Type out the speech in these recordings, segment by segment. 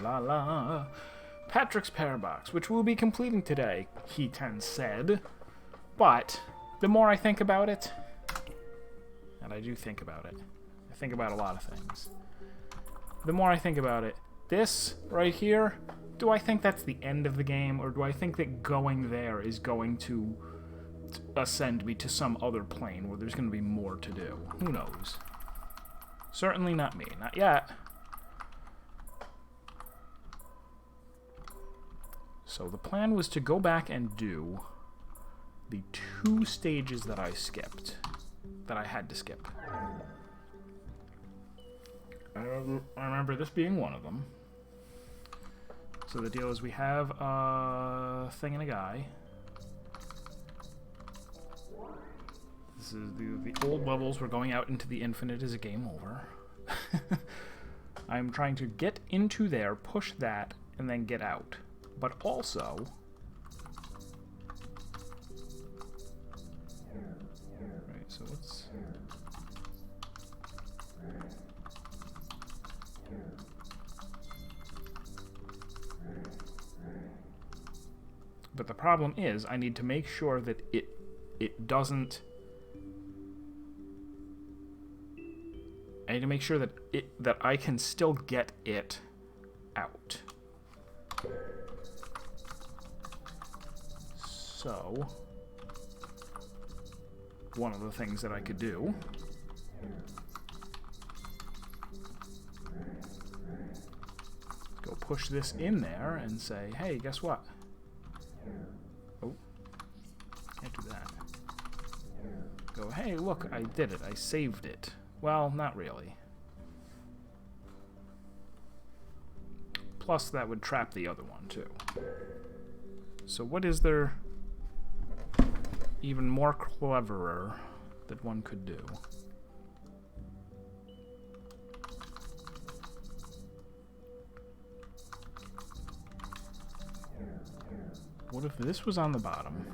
La la. Patrick's Parabox, which we'll be completing today, He10 said. But the more I think about it, and I do think about it, I think about a lot of things. The more I think about it, this right here, do I think that's the end of the game, or do I think that going there is going to ascend me to some other plane where there's going to be more to do? Who knows? Certainly not me. Not yet. So the plan was to go back and do the 2 stages that I skipped. That I had to skip. I remember this being one of them. So the deal is we have a thing and a guy. This is the old levels. We're going out into the infinite as a game over. I'm trying to get into there, push that, and then get out. But also... Right, so let's... But the problem is, I need to make sure that it doesn't... I need to make sure that I can still get it out. So, one of the things that I could do is go push this in there and say, hey, guess what? Oh, can't do that. Go, hey, look, I did it. I saved it. Well, not really. Plus, that would trap the other one, too. So what is there even more cleverer that one could do? What if this was on the bottom?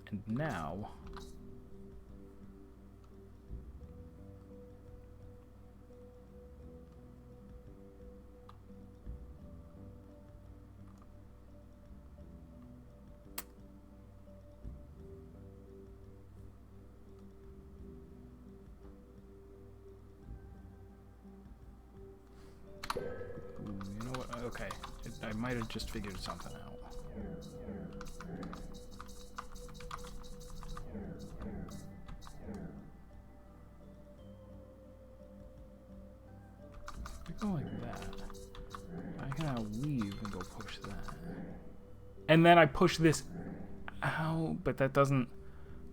And now... you know what? Okay. I might have just figured something out. If we go like that, I can now leave and go push that. And then I push this out, but that doesn't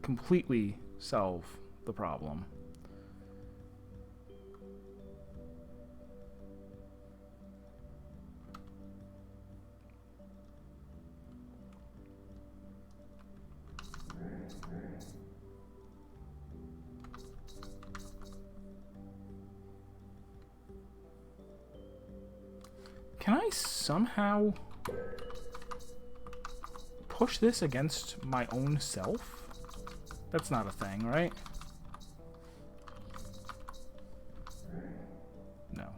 completely solve the problem. Can I somehow push this against my own self? That's not a thing, right? No.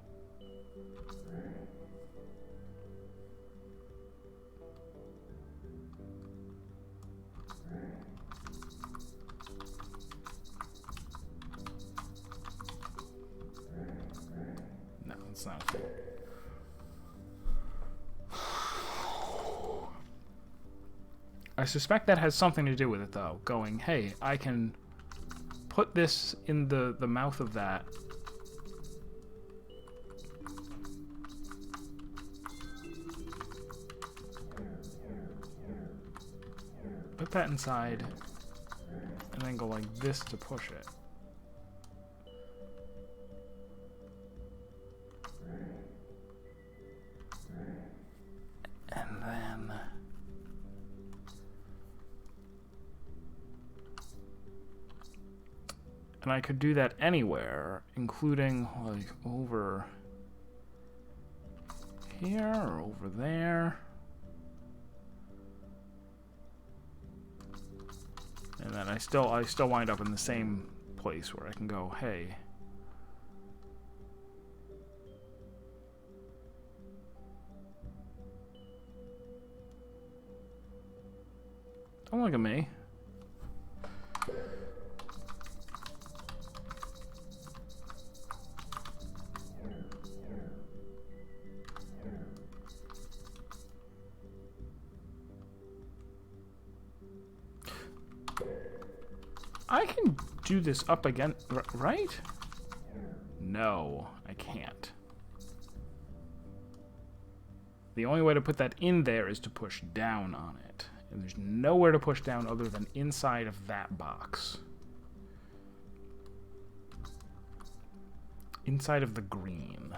No, it's not a thing. I suspect that has something to do with it, though. Going, hey, I can put this in the mouth of that. Put that inside, and then go like this to push it. And then... And I could do that anywhere, including, like, over here or over there. then I still wind up in the same place where I can go, hey. Don't look at me. I can do this up again, right? No, I can't. The only way to put that in there is to push down on it. And there's nowhere to push down other than inside of that box. Inside of the green.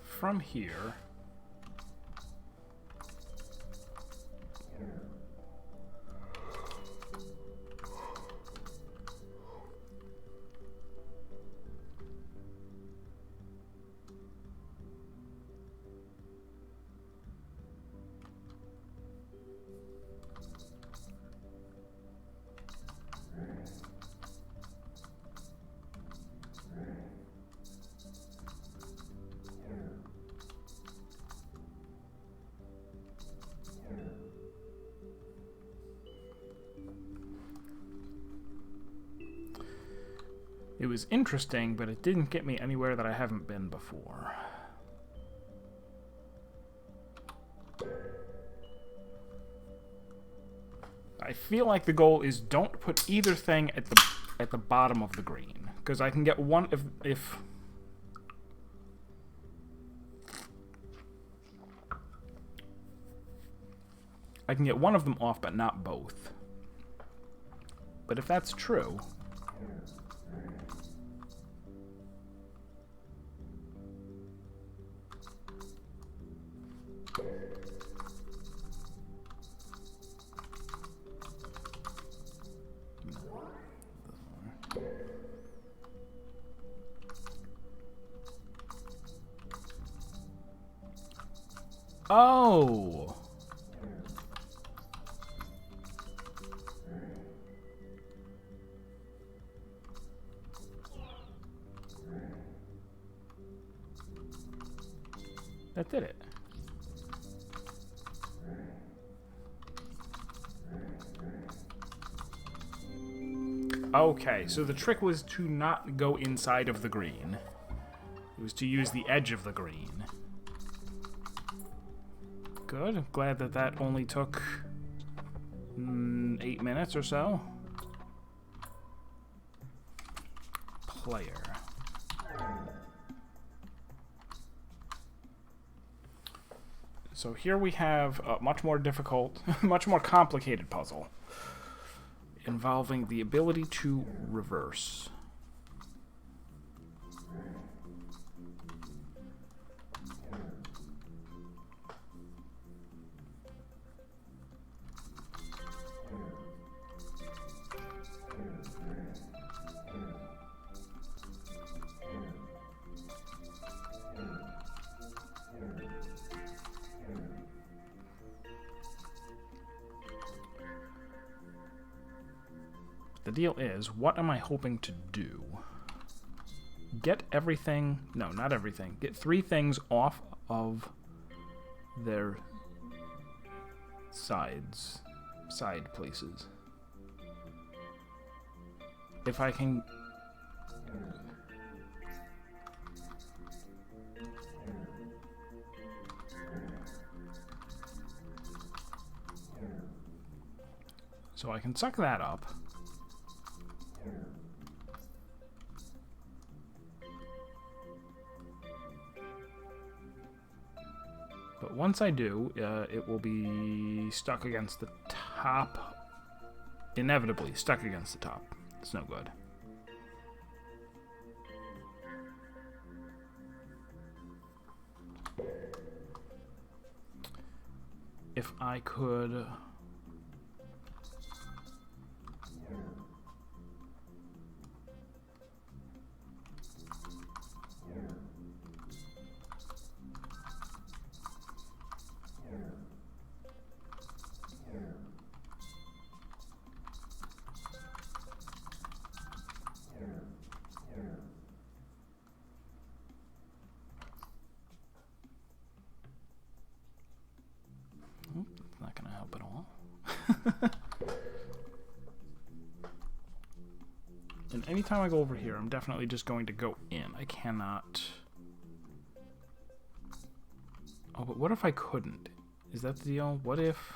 From here, it was interesting, but it didn't get me anywhere that I haven't been before. I feel like the goal is don't put either thing at the bottom of the green, because I can get one if I can get one of them off, but not both. But if that's true, oh. That did it. Okay, so the trick was to not go inside of the green. It was to use the edge of the green. Good. I'm glad that that only took 8 minutes or so. Player. So here we have a much more difficult, much more complicated puzzle involving the ability to reverse. The deal is, what am I hoping to do? Get everything... No, not everything. Get 3 things off of their side places. If I can... So I can suck that up. But once I do, it will be stuck against the top. Inevitably stuck against the top. It's no good. If I could... Not going to help at all. And anytime I go over here, I'm definitely just going to go in. I cannot... Oh, but what if I couldn't? Is that the deal? What if...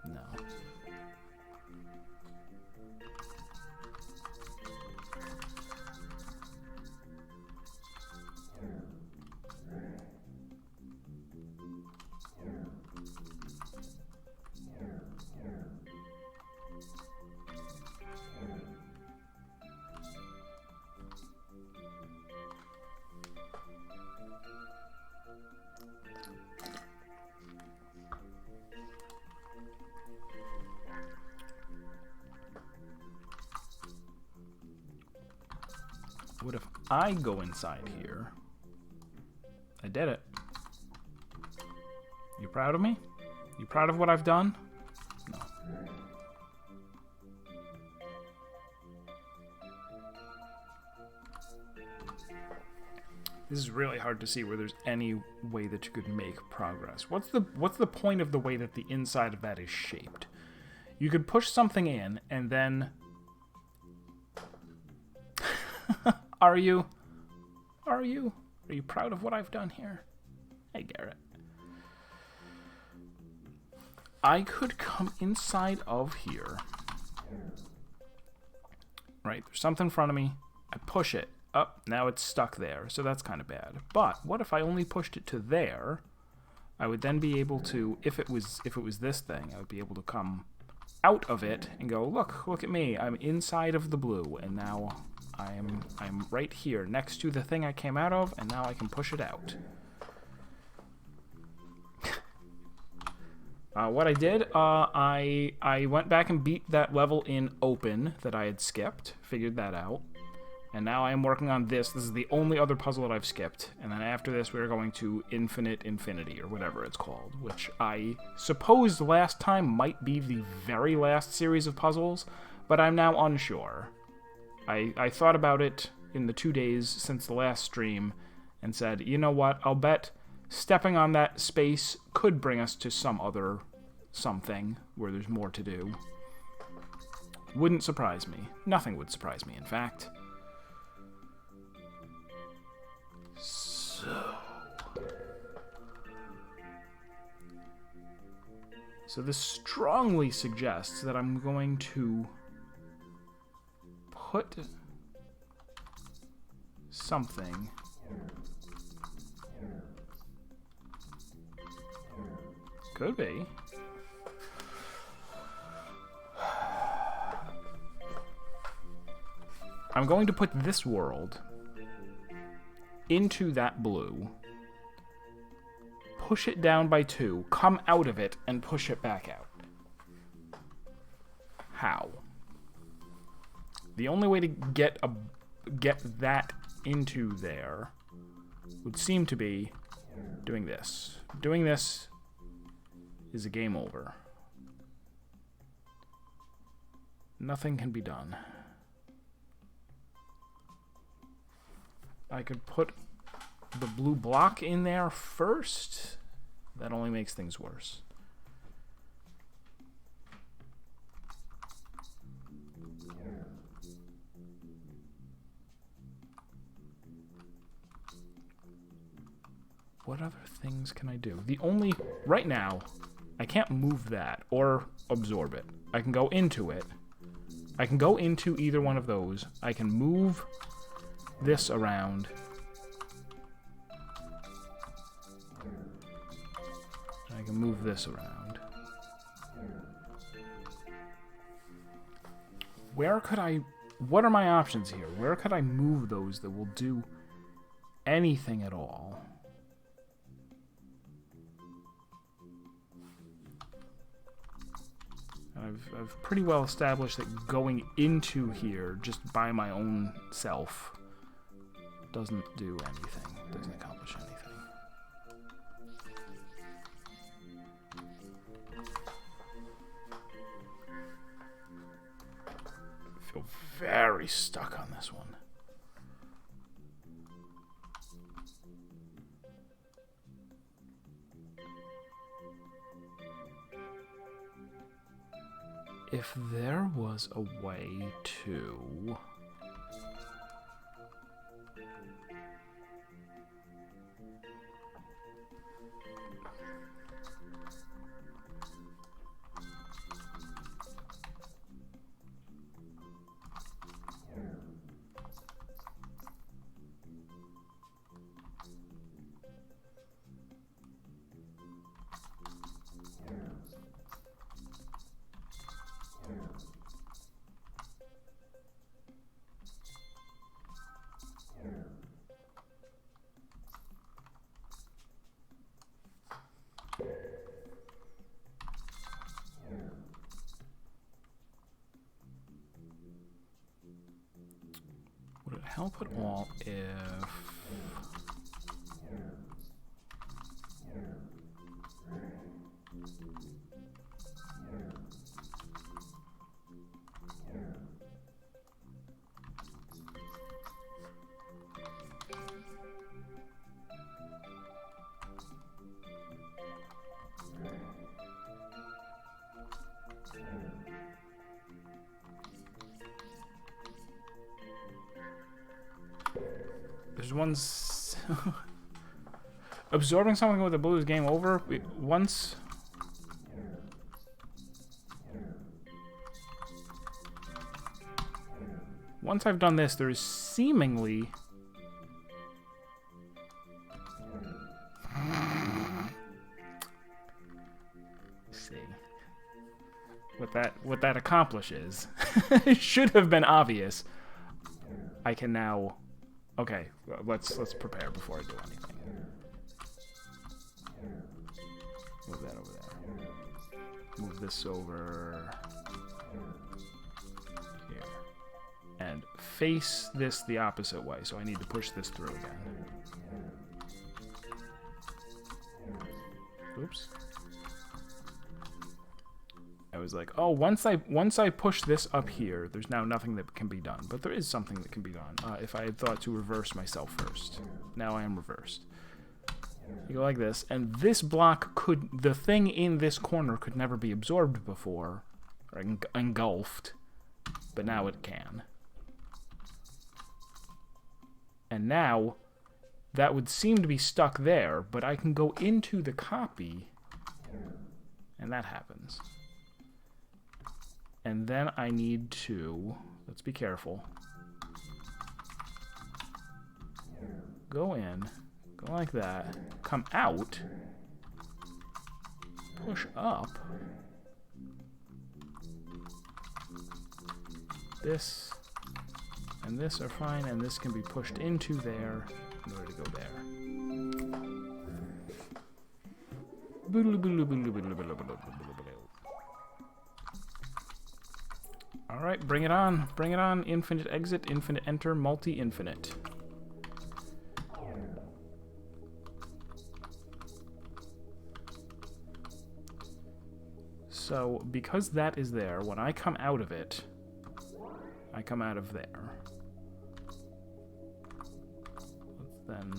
No. What if I go inside here? I did it. You proud of me? You proud of what I've done? No. This is really hard to see where there's any way that you could make progress. What's the point of the way that the inside of that is shaped? You could push something in and then... Are you proud of what I've done here? Hey, Garrett. I could come inside of here. Right, there's something in front of me. I push it. Up, now it's stuck there, so that's kind of bad. But what if I only pushed it to there? I would then be able to, if it was this thing, I would be able to come out of it and go, look at me. I'm inside of the blue, and now I'm right here next to the thing I came out of, and now I can push it out. What I did, I went back and beat that level in open that I had skipped, figured that out, and now I am working on this. This is the only other puzzle that I've skipped, and then after this we're going to Infinite Infinity, or whatever it's called, which I suppose last time might be the very last series of puzzles, but I'm now unsure. I thought about it in the 2 days since the last stream and said, you know what, I'll bet stepping on that space could bring us to some other something where there's more to do. Wouldn't surprise me. Nothing would surprise me, in fact. So this strongly suggests that I'm going to put something could be I'm going to put this world into that blue, push it down by 2, come out of it, and push it back out. How? The only way to get that into there would seem to be doing this. Doing this is a game over. Nothing can be done. I could put the blue block in there first. That only makes things worse. what other things can I do? The only... Right now, I can't move that or absorb it. I can go into it. I can go into either one of those. I can move this around. I can move this around. Where could I... What are my options here? Where could I move those that will do anything at all? I've pretty well established that going into here just by my own self doesn't do anything, doesn't accomplish anything. I feel very stuck on this one. If there was a way to... Would it help at all if... There's one... Absorbing something with the blue is game over. Once I've done this, there is seemingly... Let's see. What that accomplishes should have been obvious. I can now... Okay, let's prepare before I do anything. Move that over there. Move this over here. And face this the opposite way, so I need to push this through again. Oops. I was like, oh, once I push this up here, there's now nothing that can be done. But there is something that can be done if I had thought to reverse myself first. Now I am reversed. You go like this, and this block could... The thing in this corner could never be absorbed before, or engulfed, but now it can. And now, that would seem to be stuck there, but I can go into the copy, and that happens. And then I need to, let's be careful, go in, go like that, come out, push up, this and this are fine, and this can be pushed into there in order to go there. Alright, bring it on. Bring it on. Infinite exit, infinite enter, multi-infinite. So, because that is there, when I come out of it, I come out of there. Let's then,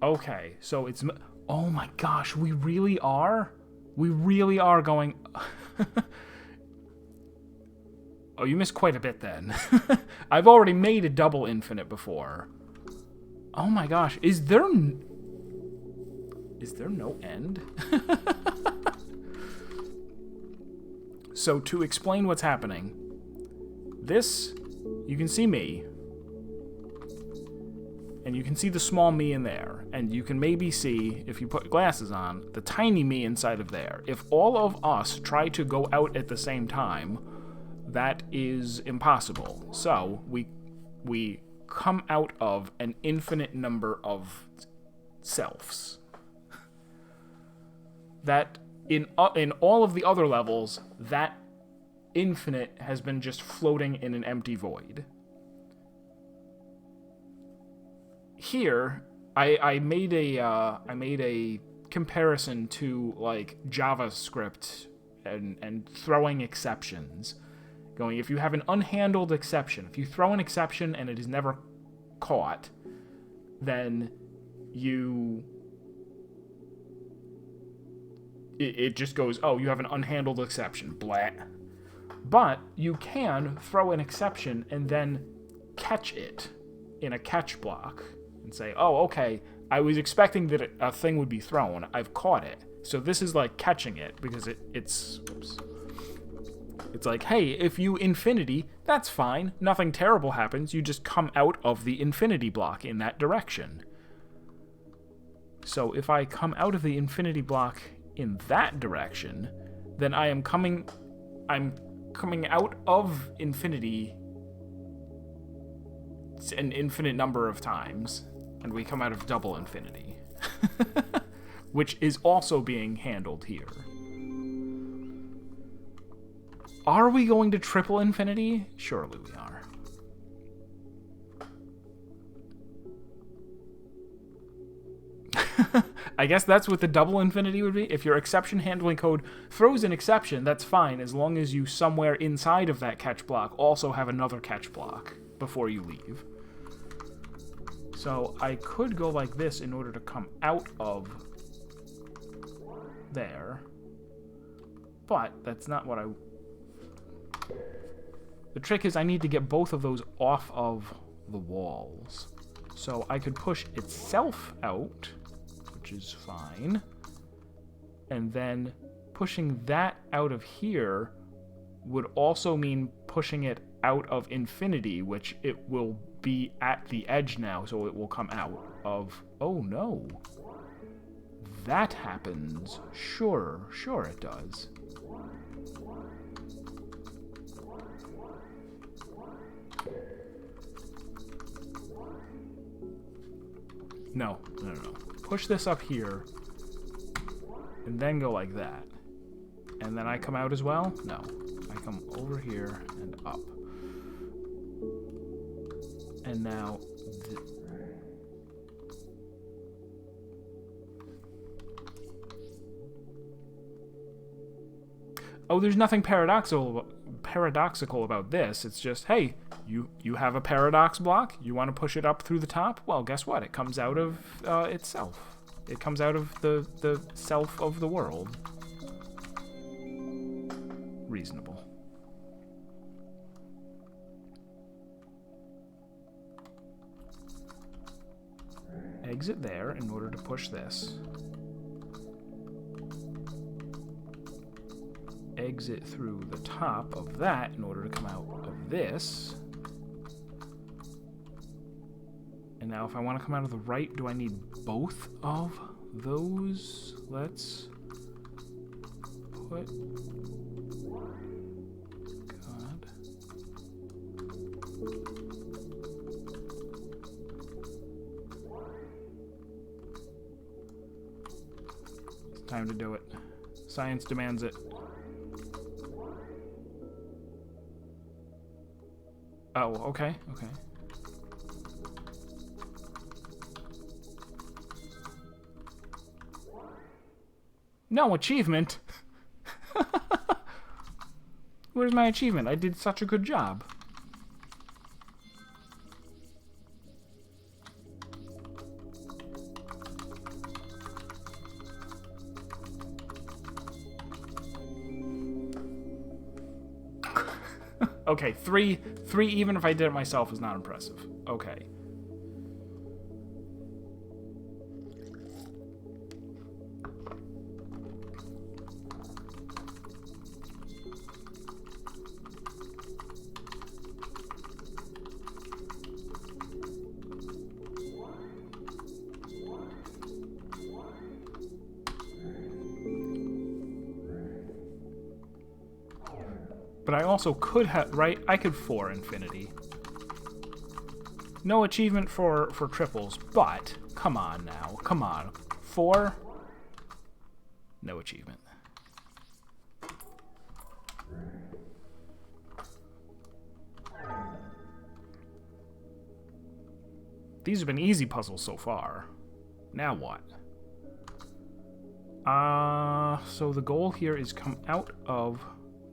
Okay, so it's... Oh my gosh, we really are? We really are going... Oh, you missed quite a bit then. I've already made a double infinite before. Oh my gosh, is there no end? So to explain what's happening, this, you can see me, and you can see the small me in there, and you can maybe see, if you put glasses on, the tiny me inside of there. If all of us try to go out at the same time, that is impossible. So we come out of an infinite number of selves. That in all of the other levels, that infinite has been just floating in an empty void. Here, I made a comparison to like JavaScript and throwing exceptions. Going, if you have an unhandled exception, if you throw an exception and it is never caught, then it just goes, oh, you have an unhandled exception, blah. But you can throw an exception and then catch it in a catch block and say, oh, okay, I was expecting that a thing would be thrown. I've caught it. So this is like catching it because it's... Oops. It's like, hey, if you infinity, that's fine. Nothing terrible happens. You just come out of the infinity block in that direction. So if I come out of the infinity block in that direction, then I'm coming out of infinity an infinite number of times, and we come out of double infinity, which is also being handled here. Are we going to triple infinity? Surely we are. I guess that's what the double infinity would be. If your exception handling code throws an exception, that's fine, as long as you somewhere inside of that catch block also have another catch block before you leave. So I could go like this in order to come out of there. But that's not what I... The trick is I need to get both of those off of the walls. So I could push itself out, which is fine. And then pushing that out of here would also mean pushing it out of infinity, which it will be at the edge now, so it will come out of... Oh no. That happens. Sure it does. No. Push this up here, and then go like that. And then I come out as well? No. I come over here and up. And now... Oh, there's nothing paradoxical about this. It's just, hey, you have a paradox block. You want to push it up through the top? Well, guess what? It comes out of itself. It comes out of the self of the world. Reasonable. Exit there in order to push this. Exit through the top of that in order to come out of this. And now if I want to come out of the right, do I need both of those? Let's put... God. It's time to do it. Science demands it. Oh, okay. No achievement? Where's my achievement? I did such a good job. Okay, three, even if I did it myself, is not impressive. Okay. But I also could have, right? I could 4 infinity. No achievement for triples, but come on now. Come on. 4? No achievement. These have been easy puzzles so far. Now what? So the goal here is come out of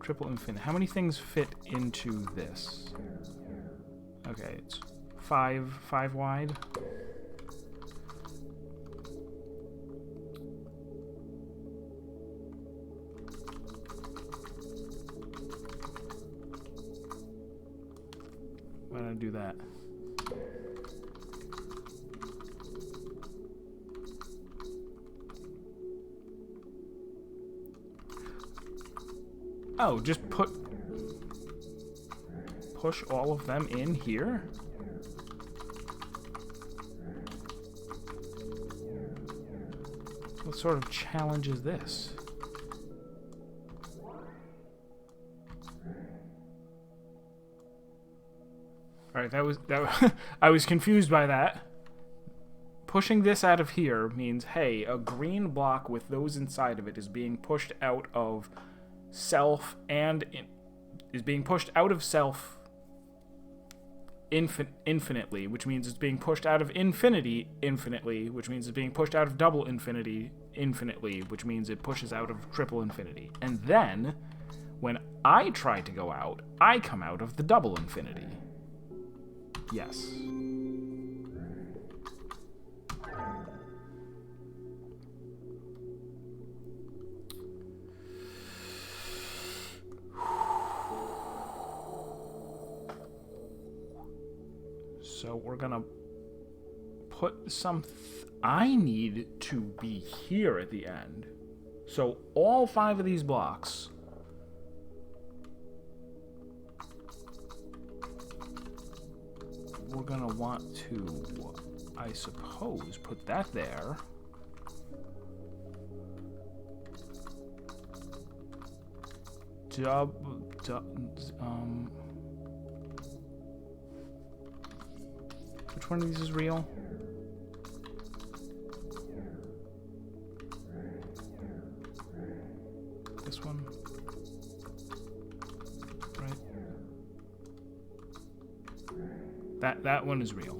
triple infinite. How many things fit into this? Okay, it's 5 wide. Why don't I do that? Oh, just push all of them in here? What sort of challenge is this? Alright, that was I was confused by that. Pushing this out of here means, hey, a green block with those inside of it is being pushed out of self and is being pushed out of self infinitely, which means it's being pushed out of infinity infinitely, which means it's being pushed out of double infinity infinitely, which means it pushes out of triple infinity. And then, when I try to go out, I come out of the double infinity. Yes. So we're gonna put some... I need to be here at the end. So all 5 of these blocks... we're gonna want to, I suppose, put that there. Which one of these is real? This one? Right? That one is real.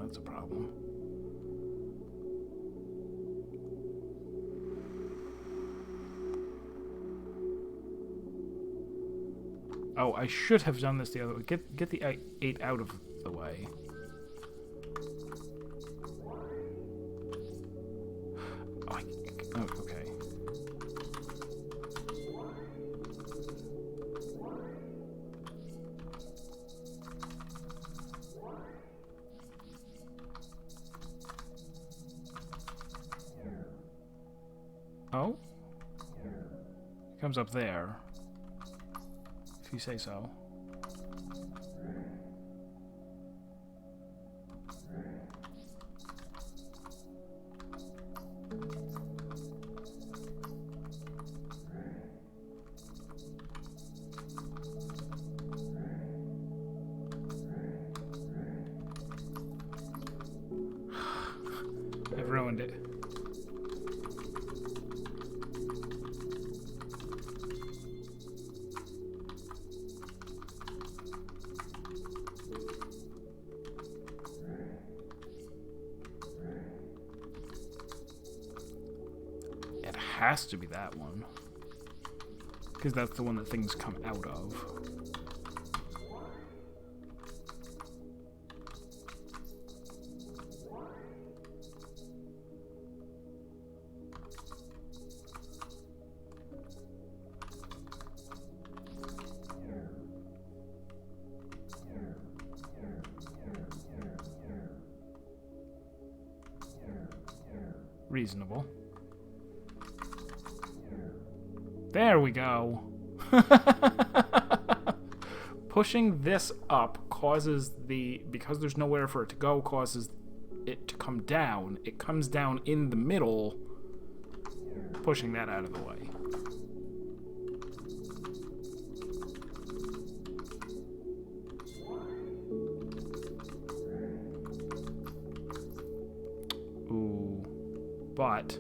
That's a problem. Oh, I should have done this the other way. Get the 8 out of the way. Oh, okay. Oh? It comes up there. If you say so. has to be that one. Because that's the one that things come out of. Reasonable. There we go. Pushing this up causes because there's nowhere for it to go, causes it to come down. It comes down in the middle, pushing that out of the way. Ooh. But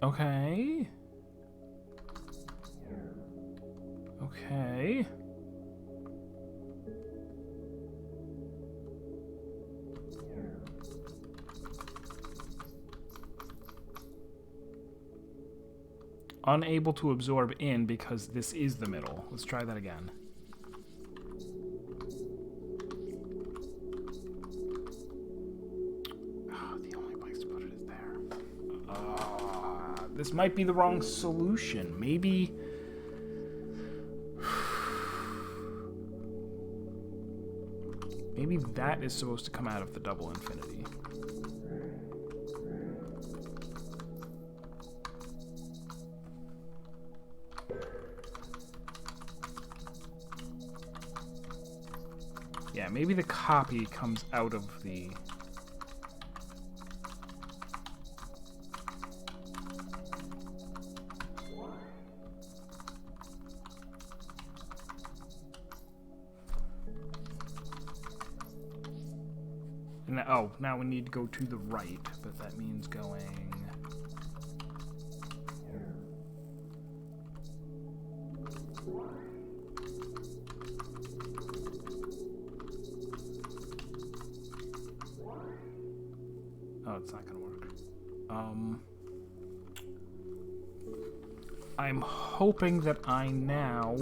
okay. Okay. Unable to absorb in because this is the middle. Let's try that again. Oh, the only place to put it is there. This might be the wrong solution. Maybe... Maybe that is supposed to come out of the double infinity. Yeah, maybe the copy comes out of the... And oh, now we need to go to the right, but that means going... Oh, it's not gonna work. I'm hoping that I now...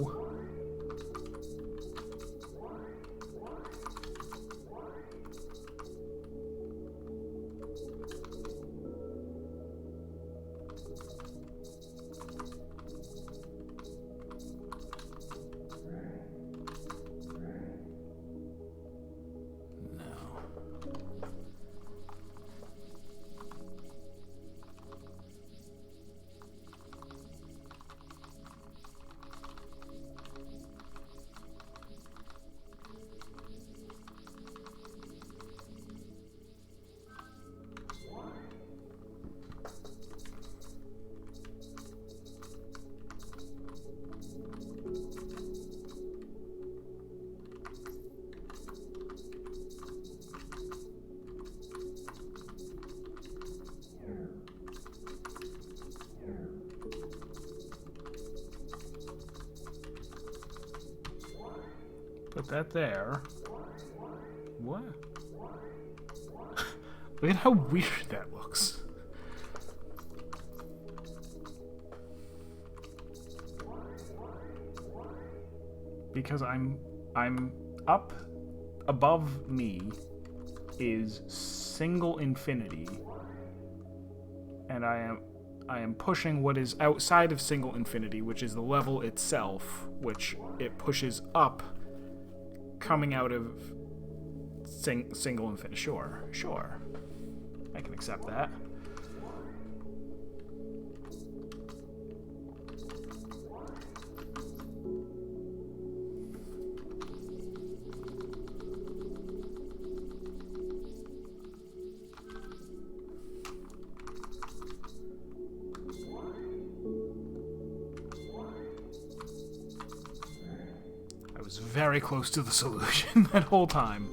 Put that there. What? Look at how weird that looks. Because I'm up above me is single infinity, and I am pushing what is outside of single infinity, which is the level itself, which it pushes up, coming out of single infinity. Sure. I can accept that. I was very close to the solution that whole time.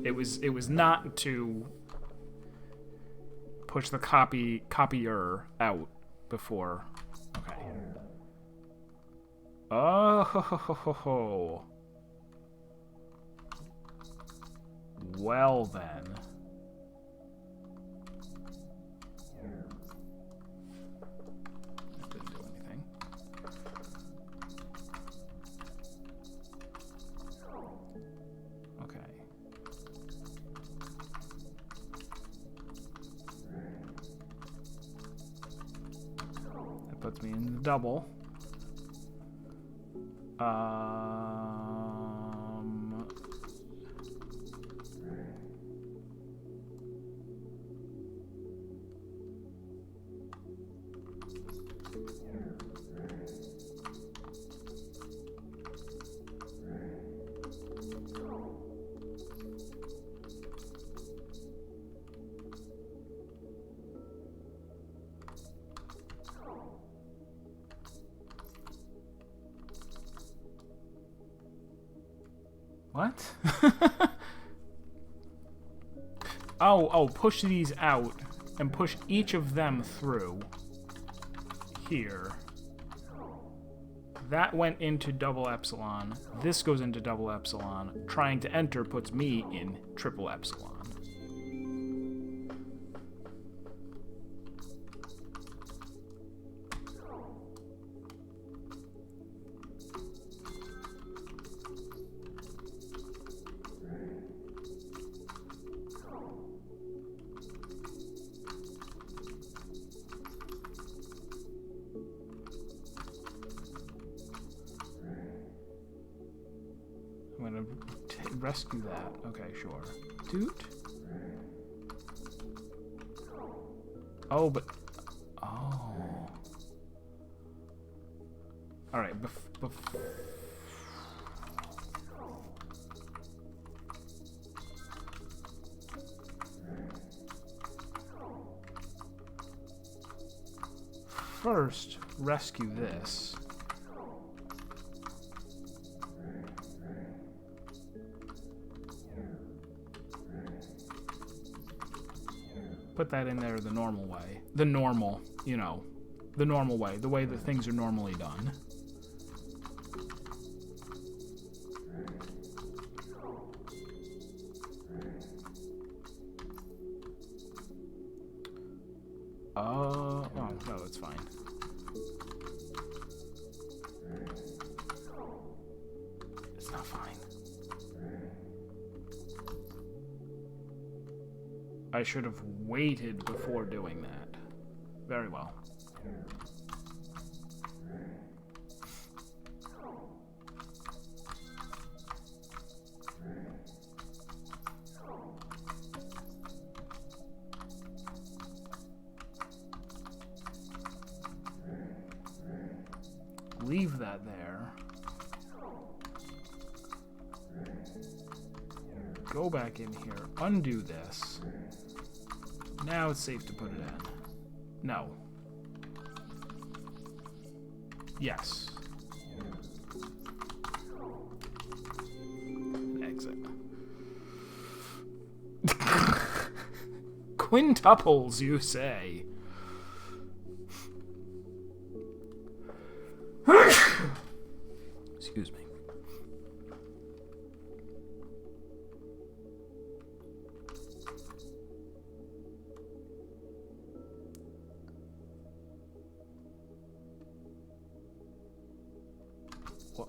It was not to push the copier out before. Okay. Oh, ho, ho, ho, ho, ho. Well then. That didn't do anything. Okay. That puts me in the double. What? Oh, push these out and push each of them through here. That went into double epsilon. This goes into double epsilon. Trying to enter puts me in triple epsilon. I'm gonna rescue that. Okay, sure. Toot. Oh, but... Oh. Alright, first, rescue this. Put that in there the normal way. The normal, you know, the normal way. The way that things are normally done. Oh, no, it's fine. It's not fine. I should have waited before doing that. Very well. Leave that there. Go back in here, undo this. Now it's safe to put it in. No. Yes. Exit. Quintuples, you say? Excuse me. What?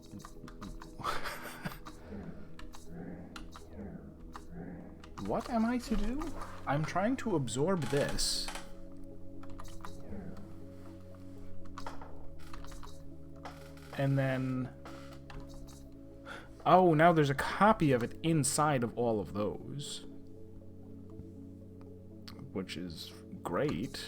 What am I to do? I'm trying to absorb this. And then... Oh, now there's a copy of it inside of all of those. Which is great.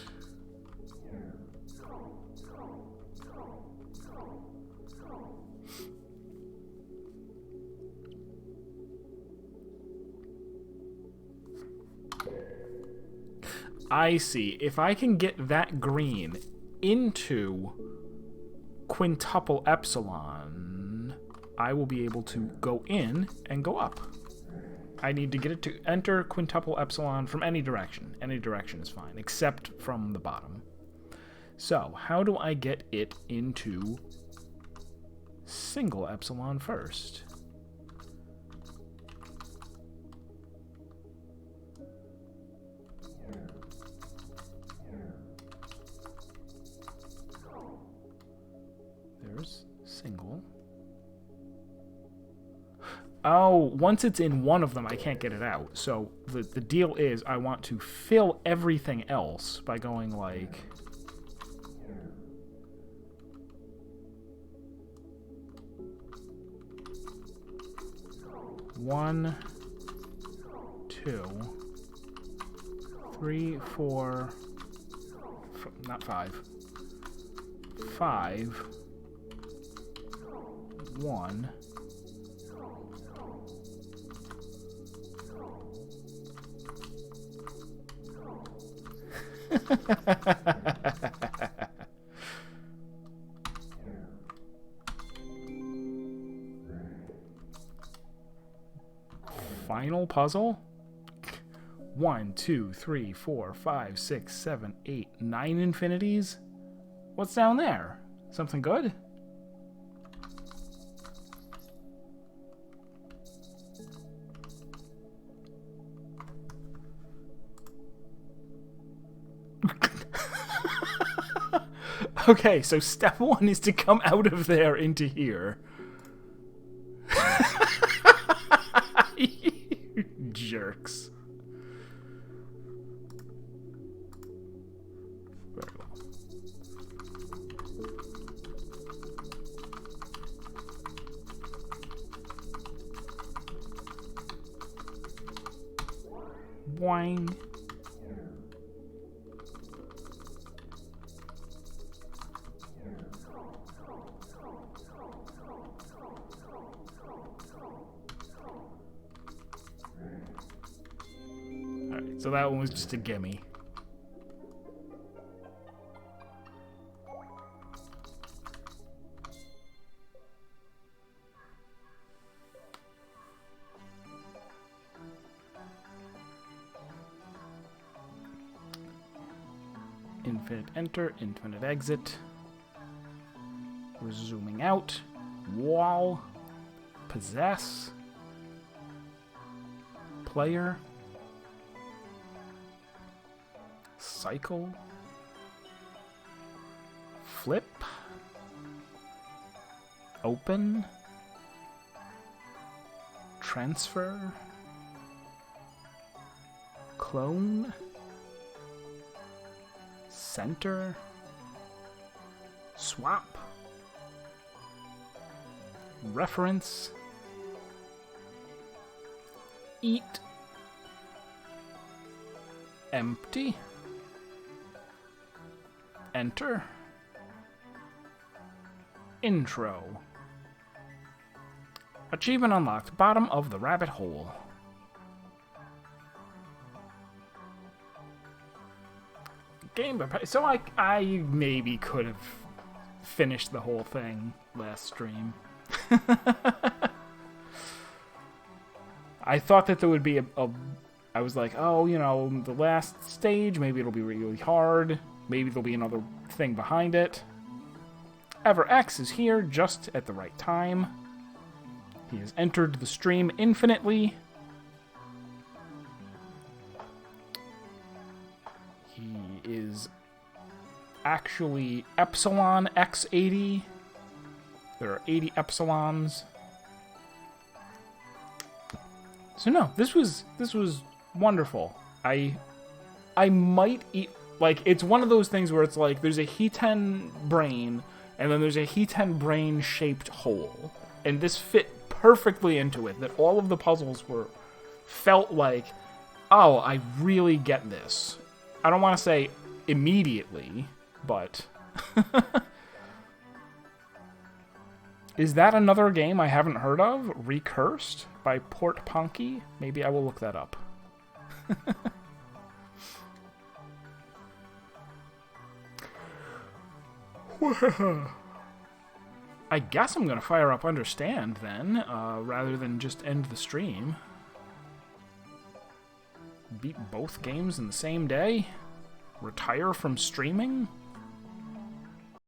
I see. If I can get that green into quintuple epsilon, I will be able to go in and go up. I need to get it to enter quintuple epsilon from any direction. Any direction is fine, except from the bottom. So, how do I get it into single epsilon first? There's single. Oh, once it's in one of them, I can't get it out. So the deal is I want to fill everything else by going like... One, two, three, four, not five. 5, 1. Final puzzle? 1, 2, 3, 4, 5, 6, 7, 8, 9 infinities? What's down there? Something good? Okay, so step 1 is to come out of there into here. You jerks. Very well. Boing. Alright, so that one was just a gimme. Infinite enter, infinite exit. We're zooming out. Wall. Possess. Player. Cycle. Flip. Open. Transfer. Clone. Center. Swap. Reference. Eat. Empty. Enter. Intro. Achievement unlocked. Bottom of the rabbit hole. Game, so I maybe could have finished the whole thing last stream. I thought that there would be I was like, oh, you know, the last stage, maybe it'll be really hard. Maybe there'll be another thing behind it. EverX is here just at the right time. He has entered the stream infinitely. He is actually Epsilon X80. There are 80 Epsilons. So no, this was wonderful. I might eat, like, it's one of those things where it's like there's a He-10 brain and then there's a He-10 brain shaped hole, and this fit perfectly into it. That all of the puzzles felt like, oh, I really get this. I don't want to say immediately, but is that another game I haven't heard of? Recursed by Port Ponky? Maybe I will look that up. I guess I'm going to fire up Understand then, rather than just end the stream. Beat both games in the same day? Retire from streaming?